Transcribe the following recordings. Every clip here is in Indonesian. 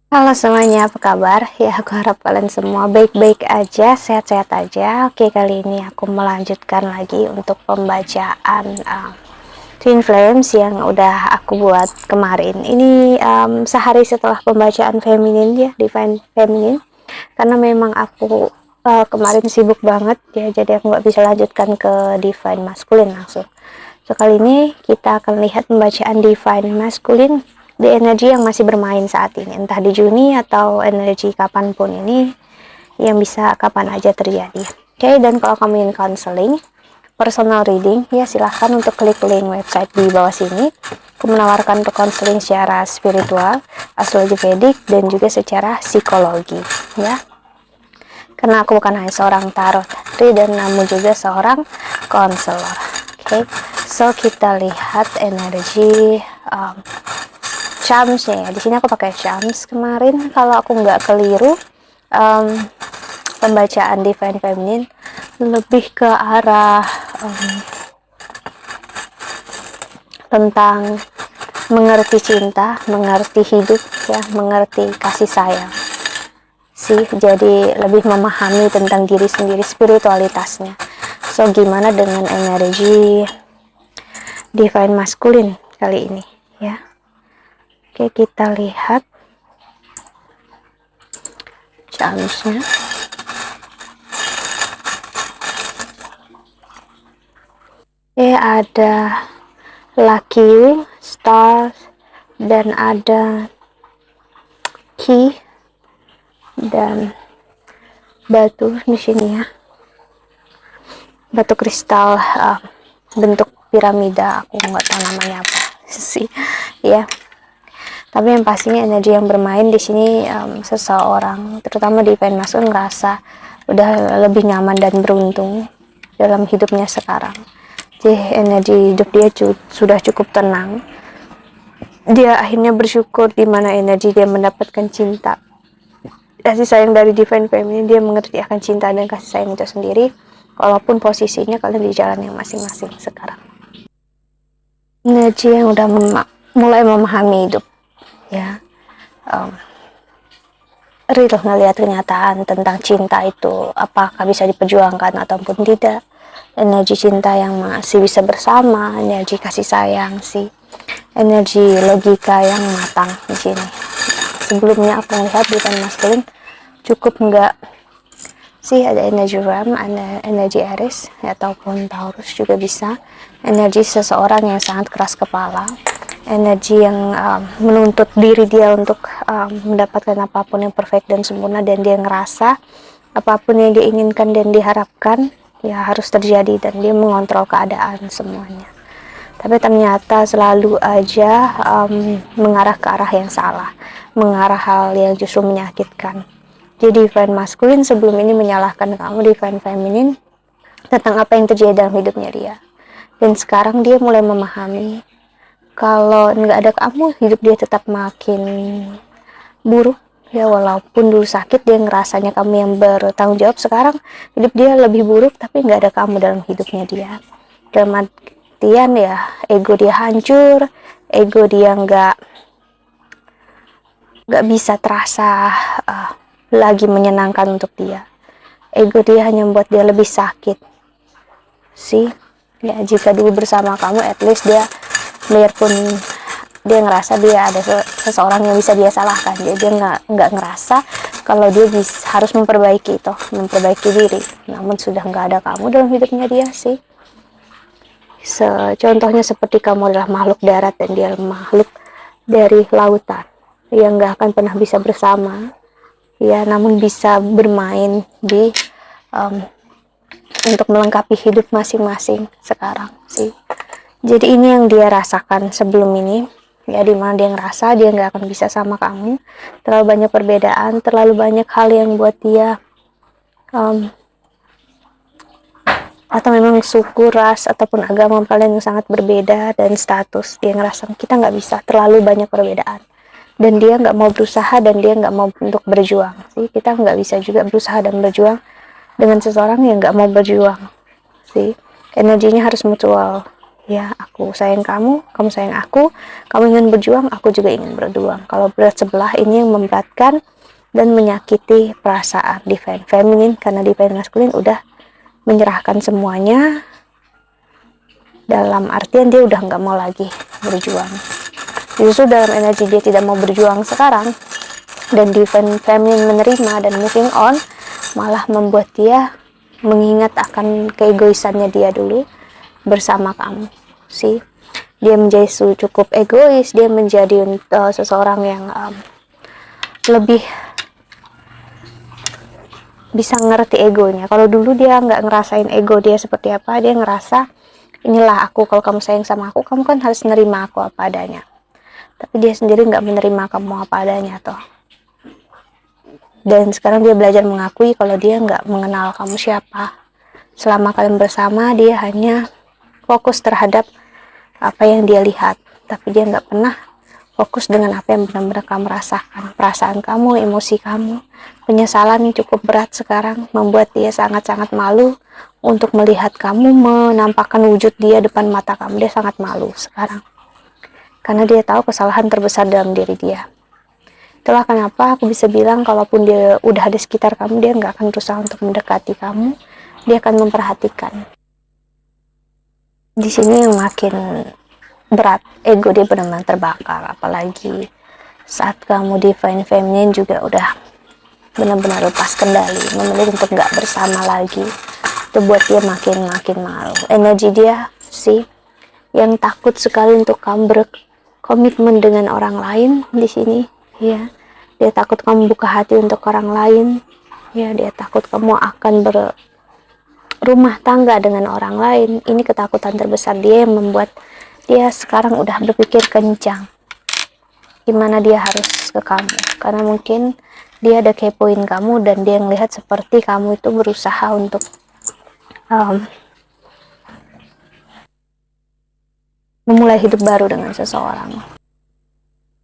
Halo semuanya, apa kabar? Ya, aku harap kalian semua baik-baik aja, sehat-sehat aja. Oke, kali ini aku melanjutkan lagi untuk pembacaan Twin Flames yang udah aku buat kemarin. Ini sehari setelah pembacaan Feminin ya, Divine Feminine. Karena memang aku kemarin sibuk banget ya, jadi aku nggak bisa lanjutkan ke Divine Masculine langsung. So, kali ini kita akan lihat pembacaan Divine Masculine di energi yang masih bermain saat ini, entah di Juni atau energi kapanpun ini, yang bisa kapan aja terjadi. Oke, dan kalau kamu ingin counseling, personal reading, ya silahkan untuk klik link website di bawah sini. Aku menawarkan untuk counseling secara spiritual, astrologi Vedic, dan juga secara psikologi, ya. Karena aku bukan hanya seorang tarot reader, namun juga seorang konselor. Oke, so kita lihat energi charms ya. Di sini aku pakai charms kemarin. Kalau aku nggak keliru, um, pembacaan Divine Feminine lebih ke arah tentang mengerti cinta, mengerti hidup, ya, mengerti kasih sayang. Sih, jadi lebih memahami tentang diri sendiri, spiritualitasnya. So, gimana dengan energi Divine Masculine kali ini, ya? Oke, kita lihat charmsnya. Oke, ada Lucky, Stars, dan ada Key dan batu di sini ya. Batu kristal bentuk piramida, aku nggak tahu namanya apa sih, ya. Tapi yang pastinya energi yang bermain di sini seseorang, terutama di Divine Masculine, ngerasa udah lebih nyaman dan beruntung dalam hidupnya sekarang. Jadi energi hidup dia sudah cukup tenang. Dia akhirnya bersyukur di mana energi dia mendapatkan cinta, kasih sayang dari Divine Feminine. Dia mengerti akan cinta dan kasih sayang itu sendiri, walaupun posisinya kalian di jalan yang masing-masing sekarang. Energi yang udah mulai memahami hidup, ya. Real ngelihat kenyataan tentang cinta itu apakah bisa diperjuangkan ataupun tidak. Energi cinta yang masih bisa bersama, energi kasih sayang sih, energi logika yang matang di sini. Sebelumnya aku melihat di Divine Masculine cukup enggak sih, ada energi Ram, ada energi Aries, ataupun Taurus juga bisa. Energi seseorang yang sangat keras kepala, energi yang menuntut diri dia untuk mendapatkan apapun yang perfect dan sempurna, dan dia ngerasa apapun yang diinginkan dan diharapkan ya harus terjadi, dan dia mengontrol keadaan semuanya. Tapi ternyata selalu aja mengarah ke arah yang salah, mengarah hal yang justru menyakitkan. Jadi Divine Masculine sebelum ini menyalahkan kamu, Divine Feminine, tentang apa yang terjadi dalam hidupnya dia. Dan sekarang dia mulai memahami kalau nggak ada kamu, hidup dia tetap makin buruk. Ya, walaupun dulu sakit, dia ngerasanya kamu yang bertanggung jawab. Sekarang hidup dia lebih buruk, tapi nggak ada kamu dalam hidupnya dia. Dalam artian ya, ego dia hancur, ego dia nggak bisa terasa lagi menyenangkan untuk dia. Ego dia hanya membuat dia lebih sakit sih. Ya, jika dulu bersama kamu, at least biarpun dia ngerasa dia ada seseorang yang bisa dia salahkan, dia nggak ngerasa kalau dia harus memperbaiki diri. Namun sudah nggak ada kamu dalam hidupnya dia sih. Contohnya seperti kamu adalah makhluk darat dan dia makhluk dari lautan yang nggak akan pernah bisa bersama, ya, namun bisa bermain di untuk melengkapi hidup masing-masing sekarang sih. Jadi ini yang dia rasakan sebelum ini, ya, dimana dia ngerasa dia nggak akan bisa sama kamu, terlalu banyak perbedaan, terlalu banyak hal yang buat dia atau memang suku, ras, ataupun agama kalian yang sangat berbeda, dan status. Dia ngerasa kita nggak bisa, terlalu banyak perbedaan, dan dia nggak mau berusaha, dan dia nggak mau untuk berjuang sih. Kita nggak bisa juga berusaha dan berjuang dengan seseorang yang nggak mau berjuang sih. Energinya harus mutual, Ya, aku sayang kamu, kamu sayang aku, kamu ingin berjuang, aku juga ingin berjuang. Kalau berat sebelah ini yang memberatkan dan menyakiti perasaan divine feminine, karena divine masculine udah menyerahkan semuanya, dalam artian dia udah nggak mau lagi berjuang. Justru dalam energi dia tidak mau berjuang sekarang, dan divine feminine menerima dan moving on, malah membuat dia mengingat akan keegoisannya dia dulu bersama kamu sih. Dia menjadi cukup egois, dia menjadi seseorang yang lebih bisa ngerti egonya. Kalau dulu dia nggak ngerasain ego dia seperti apa, dia ngerasa inilah aku, kalau kamu sayang sama aku, kamu kan harus nerima aku apa adanya. Tapi dia sendiri nggak menerima kamu apa adanya toh. Dan sekarang dia belajar mengakui kalau dia nggak mengenal kamu siapa. Selama kalian bersama, dia hanya fokus terhadap apa yang dia lihat, tapi dia nggak pernah fokus dengan apa yang benar-benar kamu rasakan. Perasaan kamu, emosi kamu, penyesalan yang cukup berat sekarang membuat dia sangat-sangat malu untuk melihat kamu menampakkan wujud dia depan mata kamu. Dia sangat malu sekarang karena dia tahu kesalahan terbesar dalam diri dia. Itulah kenapa aku bisa bilang kalaupun dia udah ada sekitar kamu, dia nggak akan berusaha untuk mendekati kamu, dia akan memperhatikan. Di sini yang makin berat, ego dia benar-benar terbakar. Apalagi saat kamu divine feminine juga udah benar-benar lepas kendali, memilih untuk nggak bersama lagi. Itu buat dia makin malu. Energi dia sih yang takut sekali untuk kamu berkomitmen dengan orang lain di sini, ya. Dia takut kamu buka hati untuk orang lain, ya. Dia takut kamu akan berumah tangga dengan orang lain. Ini ketakutan terbesar dia yang membuat dia sekarang udah berpikir kencang gimana dia harus ke kamu, karena mungkin dia ada kepoin kamu dan dia ngelihat seperti kamu itu berusaha untuk memulai hidup baru dengan seseorang.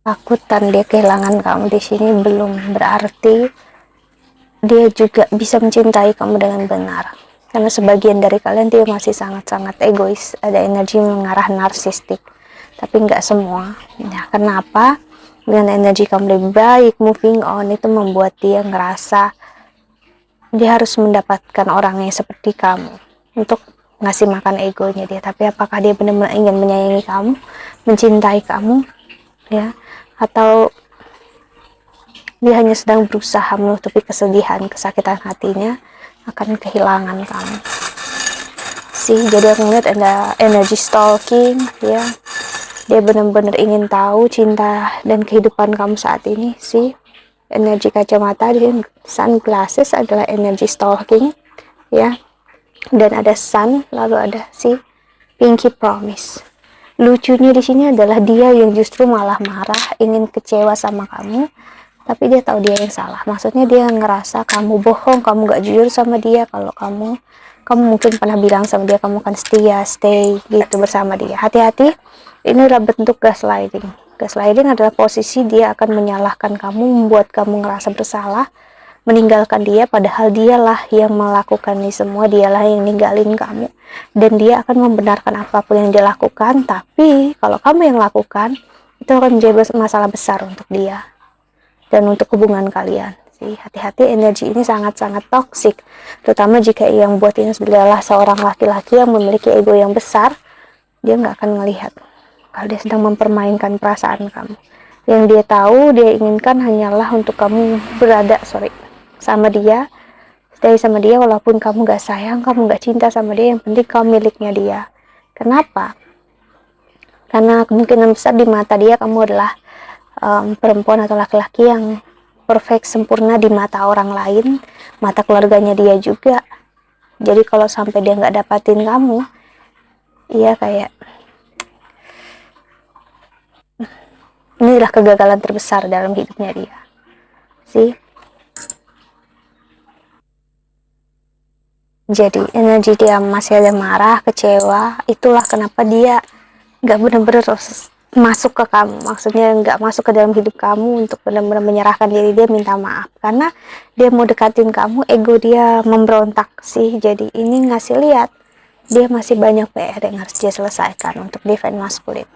Takutan dia kehilangan kamu di sini belum berarti dia juga bisa mencintai kamu dengan benar, karena sebagian dari kalian dia masih sangat-sangat egois, ada energi mengarah narsistik, tapi nggak semua. Nah, kenapa? Dengan energi kamu lebih baik, moving on, itu membuat dia ngerasa dia harus mendapatkan orang yang seperti kamu untuk ngasih makan egonya dia. Tapi apakah dia benar-benar ingin menyayangi kamu, mencintai kamu, ya, atau dia hanya sedang berusaha menutupi kesedihan, kesakitan hatinya akan kehilangan kamu sih. Jadi aku ngeliat ada energi stalking, ya. Dia benar-benar ingin tahu cinta dan kehidupan kamu saat ini sih. Energi kacamata dan sunglasses adalah energi stalking, ya. Dan ada sun, lalu ada si pinky promise. Lucunya di sini adalah dia yang justru malah marah, ingin kecewa sama kamu, tapi dia tahu dia yang salah. Maksudnya dia ngerasa kamu bohong, kamu gak jujur sama dia. Kalau kamu mungkin pernah bilang sama dia kamu akan setia, stay gitu bersama dia. Hati-hati, ini adalah bentuk gaslighting. Gaslighting adalah posisi dia akan menyalahkan kamu, membuat kamu ngerasa bersalah, meninggalkan dia, padahal dialah yang melakukan ini semua, dialah yang ninggalin kamu, dan dia akan membenarkan apapun yang dia lakukan. Tapi kalau kamu yang lakukan, itu akan menjadi masalah besar untuk dia dan untuk hubungan kalian sih. Hati-hati, energi ini sangat-sangat toksik, terutama jika yang buat ini adalah seorang laki-laki yang memiliki ego yang besar. Dia nggak akan melihat kalau dia sedang mempermainkan perasaan kamu. Yang dia tahu, dia inginkan hanyalah untuk kamu berada sama dia, stay sama dia, walaupun kamu gak sayang, kamu gak cinta sama dia, yang penting kamu miliknya dia. Kenapa? Karena kemungkinan besar di mata dia kamu adalah perempuan atau laki-laki yang perfect, sempurna di mata orang lain, mata keluarganya dia juga. Jadi kalau sampai dia nggak dapatin kamu, iya kayak inilah kegagalan terbesar dalam hidupnya dia sih. Jadi energi dia masih ada marah, kecewa. Itulah kenapa dia nggak benar-benar masuk ke kamu, maksudnya nggak masuk ke dalam hidup kamu untuk benar-benar menyerahkan diri. Dia minta maaf karena dia mau dekatin kamu, ego dia memberontak sih. Jadi ini ngasih lihat dia masih banyak PR yang harus dia selesaikan untuk divine masculine.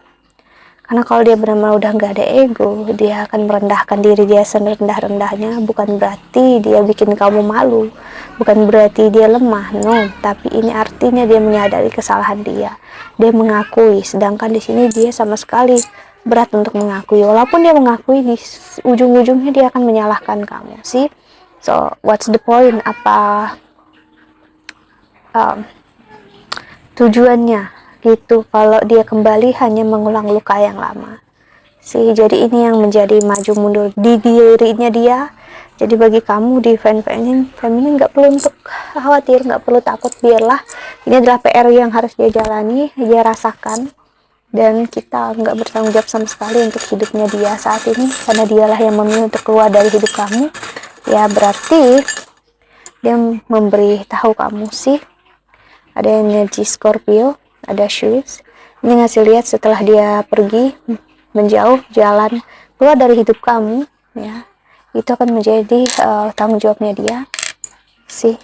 Karena kalau dia benar-benar udah nggak ada ego, dia akan merendahkan diri dia serendah-rendahnya. Bukan berarti dia bikin kamu malu, bukan berarti dia lemah, no. Tapi ini artinya dia menyadari kesalahan dia. Dia mengakui, sedangkan di sini dia sama sekali berat untuk mengakui. Walaupun dia mengakui, di ujung-ujungnya dia akan menyalahkan kamu, sih. So, what's the point? Apa tujuannya? Gitu, kalau dia kembali hanya mengulang luka yang lama sih. Jadi ini yang menjadi maju mundur di dirinya dia. Jadi bagi kamu di feminin nggak perlu untuk khawatir, nggak perlu takut. Biarlah ini adalah PR yang harus dia jalani, dia rasakan, dan kita nggak bertanggung jawab sama sekali untuk hidupnya dia saat ini, karena dialah yang memilih untuk keluar dari hidup kamu. Ya berarti dia memberi tahu kamu sih. Ada energi Scorpio, ada shoes. Ini ngasih lihat setelah dia pergi menjauh, jalan keluar dari hidup kamu, ya, itu akan menjadi tanggung jawabnya dia sih,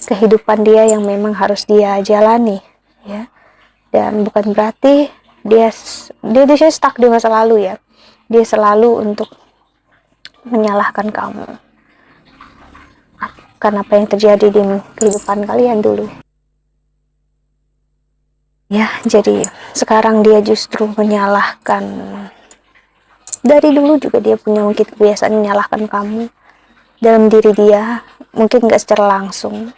kehidupan dia yang memang harus dia jalani, ya. Dan bukan berarti dia stuck di masa lalu, ya. Dia selalu untuk menyalahkan kamu karena apa yang terjadi di kehidupan kalian dulu. Ya, jadi sekarang dia justru menyalahkan. Dari dulu juga dia punya mungkin kebiasaan menyalahkan kamu dalam diri dia, mungkin nggak secara langsung.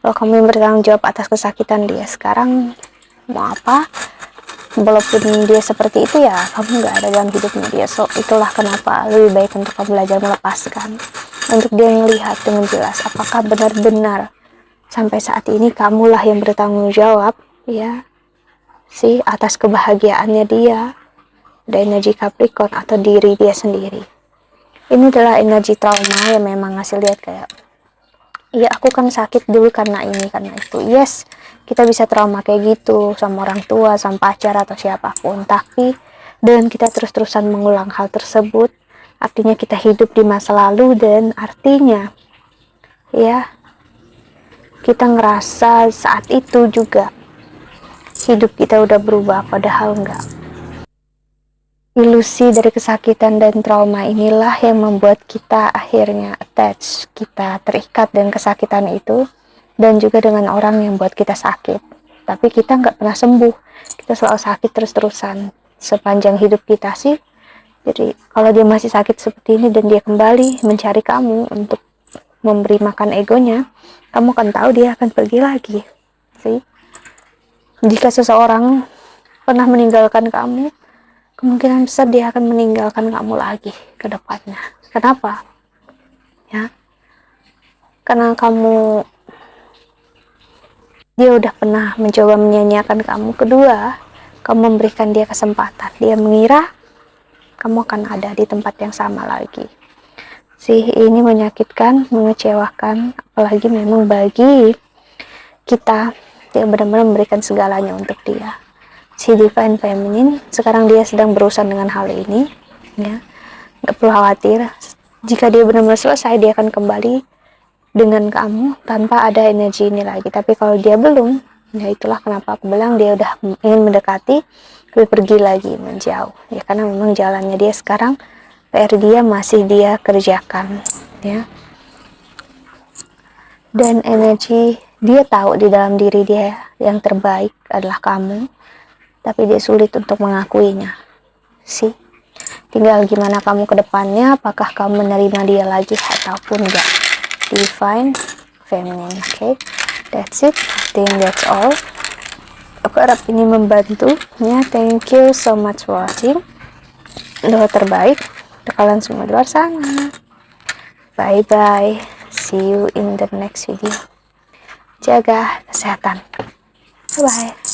Kalau kamu yang bertanggung jawab atas kesakitan dia sekarang, mau apa? Walaupun dia seperti itu, ya kamu nggak ada dalam hidupnya dia. So itulah kenapa lebih baik untuk kamu belajar melepaskan, untuk dia melihat dengan jelas apakah benar-benar sampai saat ini kamulah yang bertanggung jawab, ya sih, atas kebahagiaannya dia. Ada energi Capricorn atau diri dia sendiri. Ini adalah energi trauma yang memang ngasih lihat kayak, iya aku kan sakit dulu karena ini, karena itu. Yes, kita bisa trauma kayak gitu sama orang tua, sama pacar atau siapapun. Tapi dengan kita terus-terusan mengulang hal tersebut, artinya kita hidup di masa lalu, dan artinya ya kita ngerasa saat itu juga hidup kita udah berubah, padahal enggak. Ilusi dari kesakitan dan trauma inilah yang membuat kita akhirnya attach, kita terikat dengan kesakitan itu, dan juga dengan orang yang buat kita sakit. Tapi kita nggak pernah sembuh, kita selalu sakit terus-terusan sepanjang hidup kita sih. Jadi kalau dia masih sakit seperti ini dan dia kembali mencari kamu untuk memberi makan egonya, kamu akan tahu dia akan pergi lagi sih. Jika seseorang pernah meninggalkan kamu, kemungkinan besar dia akan meninggalkan kamu lagi ke depannya. Kenapa? Ya, karena dia udah pernah mencoba menyanyiakan kamu. Kedua, kamu memberikan dia kesempatan. Dia mengira kamu akan ada di tempat yang sama lagi. Sih, ini menyakitkan, mengecewakan, apalagi memang bagi kita yang benar-benar memberikan segalanya untuk dia. Si Divine Feminine sekarang dia sedang berurusan dengan hal ini, ya. Nggak perlu khawatir, jika dia benar-benar selesai dia akan kembali dengan kamu tanpa ada energi ini lagi. Tapi kalau dia belum, ya itulah kenapa aku bilang dia udah ingin mendekati, tapi pergi lagi menjauh, ya, karena memang jalannya dia sekarang, PR dia masih dia kerjakan, ya. Dan energi dia tahu di dalam diri dia yang terbaik adalah kamu, tapi dia sulit untuk mengakuinya sih. Tinggal gimana kamu ke depannya, apakah kamu menerima dia lagi ataupun enggak. Divine Feminine, okay? That's it, I think that's all. Aku harap ini membantu, ya. Thank you so much for watching. Doa terbaik untuk kalian semua di luar sana. Bye bye, see you in the next video. Jaga kesehatan. Bye bye.